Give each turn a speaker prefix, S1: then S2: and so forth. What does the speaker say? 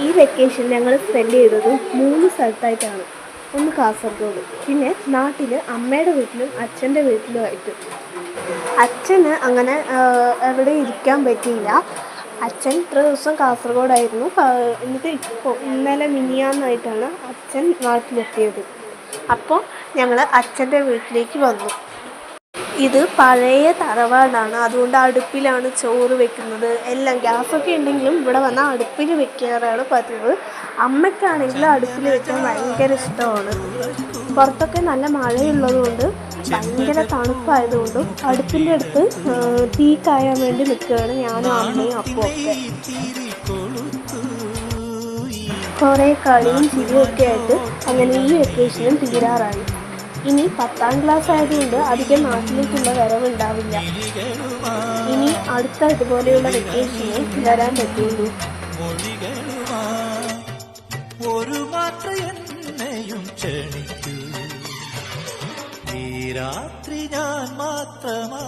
S1: ഈ വെക്കേഷൻ ഞങ്ങൾ സ്പെൻഡ് ചെയ്തത് 3 സ്ഥലത്തായിട്ടാണ്. ഒന്ന് കാസർഗോഡ്, പിന്നെ നാട്ടിൽ അമ്മയുടെ വീട്ടിലും അച്ഛൻ്റെ വീട്ടിലുമായിട്ട്. അച്ഛന് അങ്ങനെ എവിടെ ഇരിക്കാൻ പറ്റിയില്ല. അച്ഛൻ ഇത്ര ദിവസം കാസർഗോഡായിരുന്നു. എന്നിട്ട് ഇന്നലെ മിനിയാന്നായിട്ടാണ് അച്ഛൻ നാട്ടിലെത്തിയത്. അപ്പോൾ ഞങ്ങൾ അച്ഛൻ്റെ വീട്ടിലേക്ക് വന്നു. ഇത് പഴയ തറവാടാണ്, അതുകൊണ്ട് അടുപ്പിലാണ് ചോറ് വെക്കുന്നത്. എല്ലാം ഗ്യാസൊക്കെ ഉണ്ടെങ്കിലും ഇവിടെ വന്നാൽ അടുപ്പിൽ വെക്കാറാണ് പതിവ്. അമ്മയ്ക്കാണെങ്കിൽ അടുപ്പിൽ വെക്കാൻ ഭയങ്കര ഇഷ്ടമാണ്. പുറത്തൊക്കെ നല്ല മഴയുള്ളതുകൊണ്ട് ഭയങ്കര തണുപ്പായതുകൊണ്ടും അടുപ്പിൻ്റെ അടുത്ത് തീ കായാൻ വേണ്ടി നിൽക്കുകയാണ് ഞാനും അമ്മയും അപ്പവും ഒക്കെ. കുറേ കളിയും ചിരിയൊക്കെ ആയിട്ട് അങ്ങനെ ഈ വെക്കേഷനും തീരാറായി. ഇനി 10ാം ക്ലാസ് ആയതുകൊണ്ട് അധികം നാട്ടിലേക്കുള്ള വരവുണ്ടാവില്ല. ഇനി അടുത്ത ഇതുപോലെയുള്ള വെക്കേഷന് വരാൻ പറ്റുള്ളൂ.
S2: ഒരു മാത്രയും ക്ഷണിക്കൂ, ഈ രാത്രി ഞാൻ മാത്രമാ.